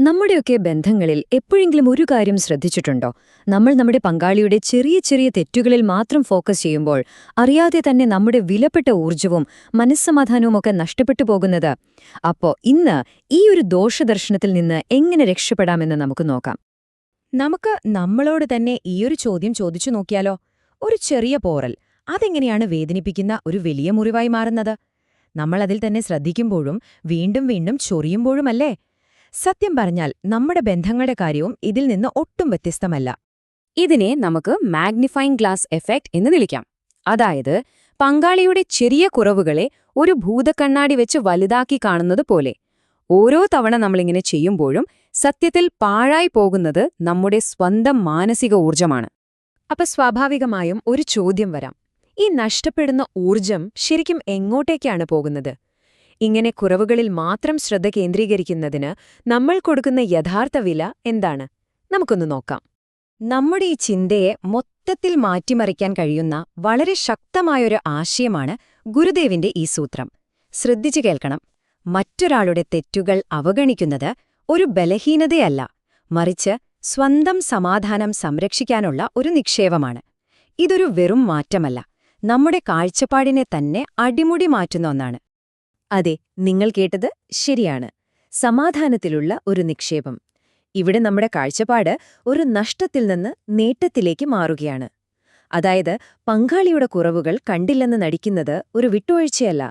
നമ്മുടെയൊക്കെ ബന്ധങ്ങളിൽ എപ്പോഴെങ്കിലും ഒരു കാര്യം ശ്രദ്ധിച്ചിട്ടുണ്ടോ? നമ്മൾ നമ്മുടെ പങ്കാളിയുടെ ചെറിയ ചെറിയ തെറ്റുകളിൽ മാത്രം ഫോക്കസ് ചെയ്യുമ്പോൾ അറിയാതെ തന്നെ നമ്മുടെ വിലപ്പെട്ട ഊർജ്ജവും മനസ്സമാധാനവുമൊക്കെ നഷ്ടപ്പെട്ടു പോകുന്നത്. അപ്പോ ഇന്ന് ഈ ഒരു ദോഷദർശനത്തിൽ നിന്ന് എങ്ങനെ രക്ഷപ്പെടാമെന്ന് നമുക്ക് നോക്കാം. നമുക്ക് നമ്മളോട് തന്നെ ഈയൊരു ചോദ്യം ചോദിച്ചു നോക്കിയാലോ? ഒരു ചെറിയ പോറൽ അതെങ്ങനെയാണ് വേദനിപ്പിക്കുന്ന ഒരു വലിയ മുറിവായി മാറുന്നത്? നമ്മളതിൽ തന്നെ ശ്രദ്ധിക്കുമ്പോഴും വീണ്ടും വീണ്ടും ചൊറിയുമ്പോഴുമല്ലേ? സത്യം പറഞ്ഞാൽ നമ്മുടെ ബന്ധങ്ങളുടെ കാര്യവും ഇതിൽ നിന്ന് ഒട്ടും വ്യത്യസ്തമല്ല. ഇതിനെ നമുക്ക് മാഗ്നിഫൈങ് ഗ്ലാസ് എഫക്റ്റ് എന്ന് വിളിക്കാം. അതായത് പങ്കാളിയുടെ ചെറിയ കുറവുകളെ ഒരു ഭൂതക്കണ്ണാടി വെച്ച് വലുതാക്കി കാണുന്നത് പോലെ. ഓരോ തവണ നമ്മളിങ്ങനെ ചെയ്യുമ്പോഴും സത്യത്തിൽ പാഴായി പോകുന്നത് നമ്മുടെ സ്വന്തം മാനസിക ഊർജ്ജമാണ്. അപ്പൊ സ്വാഭാവികമായും ഒരു ചോദ്യം വരാം. ഈ നഷ്ടപ്പെടുന്ന ഊർജ്ജം ശരിക്കും എങ്ങോട്ടേക്കാണ് പോകുന്നത്? ഇങ്ങനെ കുറവുകളിൽ മാത്രം ശ്രദ്ധ കേന്ദ്രീകരിക്കുന്നതിന് നമ്മൾ കൊടുക്കുന്ന യഥാർത്ഥ വില എന്താണ്? നമുക്കൊന്ന് നോക്കാം. നമ്മുടെ ഈ ചിന്തയെ മൊത്തത്തിൽ മാറ്റിമറിക്കാൻ കഴിയുന്ന വളരെ ശക്തമായൊരു ആശയമാണ് ഗുരുദേവിന്റെ ഈ സൂത്രം. ശ്രദ്ധിച്ചു കേൾക്കണം. മറ്റൊരാളുടെ തെറ്റുകൾ അവഗണിക്കുന്നത് ഒരു ബലഹീനതയല്ല, മറിച്ച് സ്വന്തം സമാധാനം സംരക്ഷിക്കാനുള്ള ഒരു നിക്ഷേപമാണ്. ഇതൊരു വെറും മാറ്റമല്ല, നമ്മുടെ കാഴ്ചപ്പാടിനെ തന്നെ അടിമുടി മാറ്റുന്ന ഒന്നാണ്. അതെ, നിങ്ങൾ കേട്ടത് ശരിയാണ്. സമാധാനത്തിലുള്ള ഒരു നിക്ഷേപം. ഇവിടെ നമ്മുടെ കാഴ്ചപ്പാട് ഒരു നഷ്ടത്തിൽ നിന്ന് നേട്ടത്തിലേക്ക് മാറുകയാണ്. അതായത് പങ്കാളിയുടെ കുറവുകൾ കണ്ടില്ലെന്ന് നടിക്കുന്നത് ഒരു വിട്ടുവീഴ്ചയല്ല,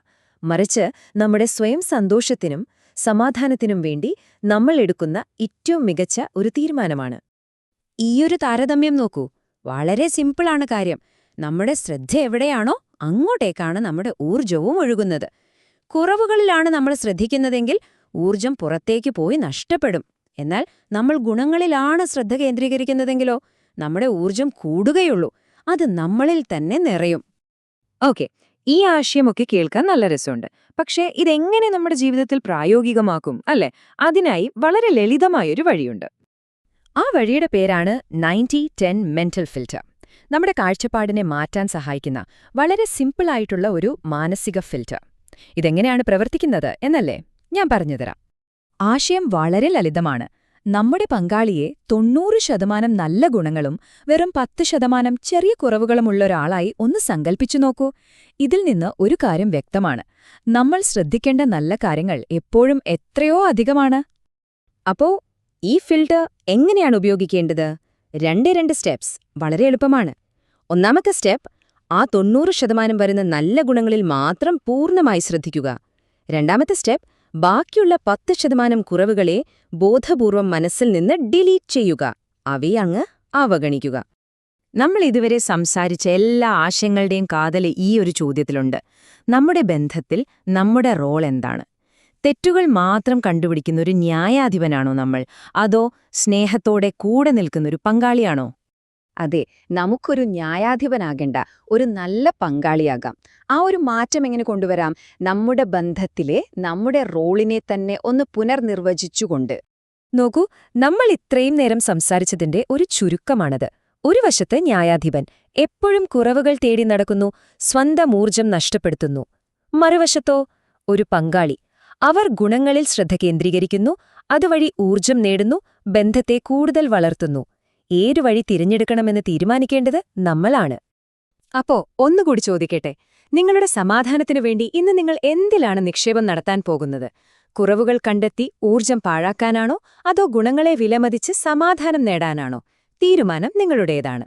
മറിച്ച് നമ്മുടെ സ്വയം സന്തോഷത്തിനും സമാധാനത്തിനും വേണ്ടി നമ്മൾ എടുക്കുന്ന ഏറ്റവും മികച്ച ഒരു തീരുമാനമാണ്. ഈയൊരു താരതമ്യം നോക്കൂ. വളരെ സിമ്പിളാണ് കാര്യം. നമ്മുടെ ശ്രദ്ധ എവിടെയാണോ അങ്ങോട്ടേക്കാണ് നമ്മുടെ ഊർജ്ജവും ഒഴുകുന്നത്. കുറവുകളിലാണ് നമ്മൾ ശ്രദ്ധിക്കുന്നതെങ്കിൽ ഊർജ്ജം പുറത്തേക്ക് പോയി നഷ്ടപ്പെടും. എന്നാൽ നമ്മൾ ഗുണങ്ങളിലാണ് ശ്രദ്ധ കേന്ദ്രീകരിക്കുന്നതെങ്കിലോ നമ്മുടെ ഊർജ്ജം കൂടുകയുള്ളൂ, അത് നമ്മളിൽ തന്നെ നിറയും. ഓക്കെ, ഈ ആശയമൊക്കെ കേൾക്കാൻ നല്ല രസമുണ്ട്. പക്ഷേ ഇതെങ്ങനെ നമ്മുടെ ജീവിതത്തിൽ പ്രായോഗികമാക്കും, അല്ലേ? അതിനായി വളരെ ലളിതമായൊരു വഴിയുണ്ട്. ആ വഴിയുടെ പേരാണ് 90-10 മെന്റൽ ഫിൽറ്റർ. നമ്മുടെ കാഴ്ചപ്പാടിനെ മാറ്റാൻ സഹായിക്കുന്ന വളരെ സിമ്പിളായിട്ടുള്ള ഒരു മാനസിക ഫിൽറ്റർ. ഇതെങ്ങനെയാണ് പ്രവർത്തിക്കുന്നത് എന്നല്ലേ ഞാൻ പറഞ്ഞുതരാം. ആശയം വളരെ ലളിതമാണ്. നമ്മുടെ പങ്കാളിയെ 90% നല്ല ഗുണങ്ങളും വെറും 10% ചെറിയ കുറവുകളുമുള്ള ഒരാളായി ഒന്ന് സങ്കൽപ്പിച്ചു നോക്കൂ. ഇതിൽ നിന്ന് ഒരു കാര്യം വ്യക്തമാണ്: നമ്മൾ ശ്രദ്ധിക്കേണ്ട നല്ല കാര്യങ്ങൾ എപ്പോഴും എത്രയോ അധികമാണ്. അപ്പോ ഈ ഫിൽട്ടർ എങ്ങനെയാണ് ഉപയോഗിക്കേണ്ടത്? 2 സ്റ്റെപ്സ് വളരെ എളുപ്പമാണ്. ഒന്നാമത്തെ സ്റ്റെപ്പ്, ആ 90% വരുന്ന നല്ല ഗുണങ്ങളിൽ മാത്രം പൂർണ്ണമായി ശ്രദ്ധിക്കുക. രണ്ടാമത്തെ സ്റ്റെപ്പ്, ബാക്കിയുള്ള 10% കുറവുകളെ ബോധപൂർവം മനസ്സിൽ നിന്ന് ഡിലീറ്റ് ചെയ്യുക, അവയെ അങ്ങ് അവഗണിക്കുക. നമ്മൾ ഇതുവരെ സംസാരിച്ച എല്ലാ ആശയങ്ങളുടെയും കാതല് ഈ ഒരു ചോദ്യത്തിലുണ്ട്: നമ്മുടെ ബന്ധത്തിൽ നമ്മുടെ റോൾ എന്താണ്? തെറ്റുകൾ മാത്രം കണ്ടുപിടിക്കുന്നൊരു ന്യായാധിപനാണോ നമ്മൾ, അതോ സ്നേഹത്തോടെ കൂടെ നിൽക്കുന്നൊരു പങ്കാളിയാണോ? അതെ, നമുക്കൊരു ന്യായാധിപനാകേണ്ട ഒരു നല്ല പങ്കാളിയാകാം. ആ ഒരു മാറ്റം എങ്ങനെ കൊണ്ടുവരാം? നമ്മുടെ ബന്ധത്തിലെ നമ്മുടെ റോളിനെ തന്നെ ഒന്ന് പുനർനിർവചിച്ചുകൊണ്ട്. നോക്കൂ, നമ്മൾ ഇത്രയും നേരം സംസാരിച്ചതിന്റെ ഒരു ചുരുക്കമാണത്. ഒരു വശത്ത് ന്യായാധിപൻ എപ്പോഴും കുറവുകൾ തേടി നടക്കുന്നു, സ്വന്തം ഊർജ്ജം നഷ്ടപ്പെടുത്തുന്നു. മറുവശത്തോ ഒരു പങ്കാളി, അവർ ഗുണങ്ങളിൽ ശ്രദ്ധ കേന്ദ്രീകരിക്കുന്നു, അതുവഴി ഊർജ്ജം നേടുന്നു, ബന്ധത്തെ കൂടുതൽ വളർത്തുന്നു. ഏതു വഴി തിരഞ്ഞെടുക്കണമെന്ന് തീരുമാനിക്കേണ്ടത് നമ്മളാണ്. അപ്പോ ഒന്നുകൂടി ചോദിക്കട്ടെ, നിങ്ങളുടെ സമാധാനത്തിനു വേണ്ടി ഇന്ന് നിങ്ങൾ എന്തിലാണ് നിക്ഷേപം നടത്താൻ പോകുന്നത്? കുറവുകൾ കണ്ടെത്തി ഊർജ്ജം പാഴാക്കാനാണോ, അതോ ഗുണങ്ങളെ വിലമതിച്ച് സമാധാനം നേടാനാണോ? തീരുമാനം നിങ്ങളുടേതാണ്.